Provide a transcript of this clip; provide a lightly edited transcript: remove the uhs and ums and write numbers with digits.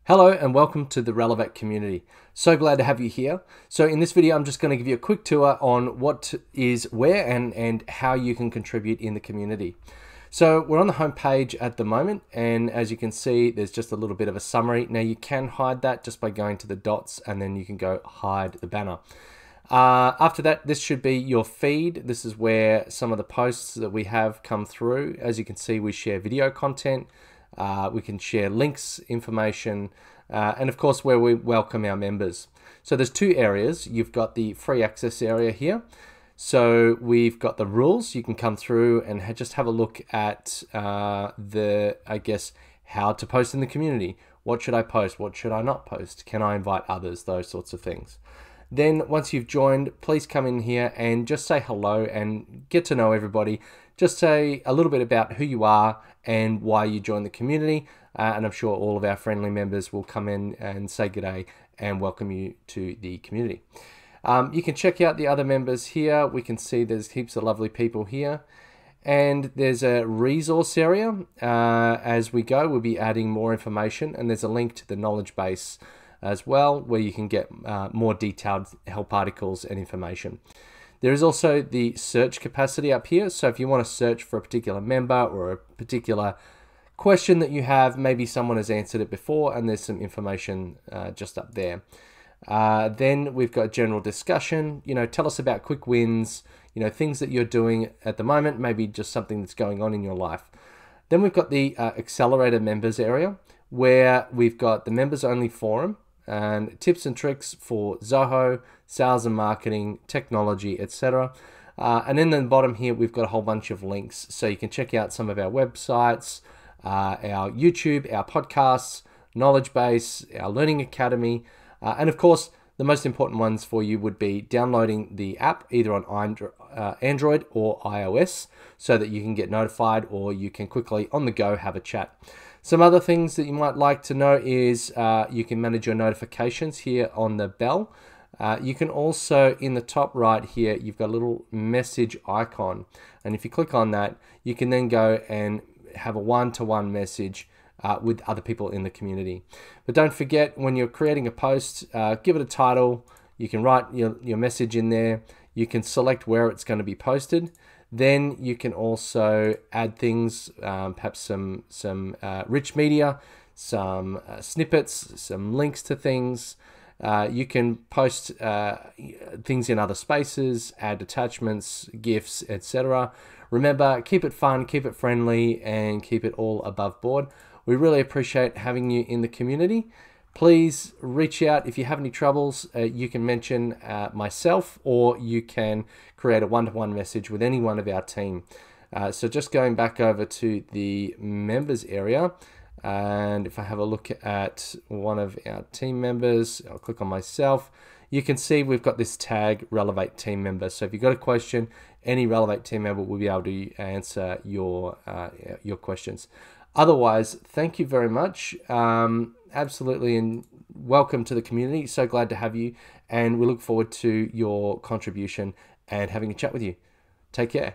Hello and welcome to the Relevate Community. So glad to have you here. So in this video, I'm just going to give you a quick tour on what is where and how you can contribute in the community. So we're on the home page at the moment, and as you can see, there's just a little bit of a summary. Now you can hide that just by going to the dots, and then you can go hide the banner. After that, this should be your feed. This is where some of the posts that we have come through. As you can see, we share video content. We can share links, information, and of course where we welcome our members. So there's two areas. You've got the free access area here. So we've got the rules. You can come through and just have a look at how to post in the community. What should I post? What should I not post? Can I invite others? Those sorts of things. Then once you've joined, please come in here and just say hello and get to know everybody. Just say a little bit about who you are and why you joined the community. And I'm sure all of our friendly members will come in and say g'day and welcome you to the community. You can check out the other members here. We can see there's heaps of lovely people here. And there's a resource area. As we go, we'll be adding more information, and there's a link to the knowledge base as well, where you can get more detailed help articles and information. There is also the search capacity up here. So if you want to search for a particular member or a particular question that you have, maybe someone has answered it before, and there's some information just up there. Then we've got general discussion. Tell us about quick wins, things that you're doing at the moment, maybe just something that's going on in your life. Then we've got the accelerator members area, where we've got the members only forum and tips and tricks for Zoho, sales and marketing, technology, etc. And then in the bottom here, we've got a whole bunch of links. So you can check out some of our websites, our YouTube, our podcasts, knowledge base, our learning academy. And of course, the most important ones for you would be downloading the app either on Android or iOS so that you can get notified, or you can quickly on the go have a chat. Some other things that you might like to know is you can manage your notifications here on the bell. You can also, in the top right here, you've got a little message icon. And if you click on that, you can then go and have a one-to-one message with other people in the community. But don't forget, when you're creating a post, give it a title. You can write your message in there. You can select where it's going to be posted. Then you can also add things, perhaps some rich media, some snippets, some links to things. You can post things in other spaces, add attachments, GIFs, etc. Remember, keep it fun, keep it friendly, and keep it all above board. We really appreciate having you in the community. Please reach out if you have any troubles. You can mention myself, or you can create a one-to-one message with any one of our team. So just going back over to the members area, and if I have a look at one of our team members, I'll click on myself. You can see we've got this tag, Relevate Team Member. So if you've got a question, any Relevate team member will be able to answer your questions. Otherwise, thank you very much. Absolutely, and welcome to the community. So glad to have you, and we look forward to your contribution and having a chat with you. Take care.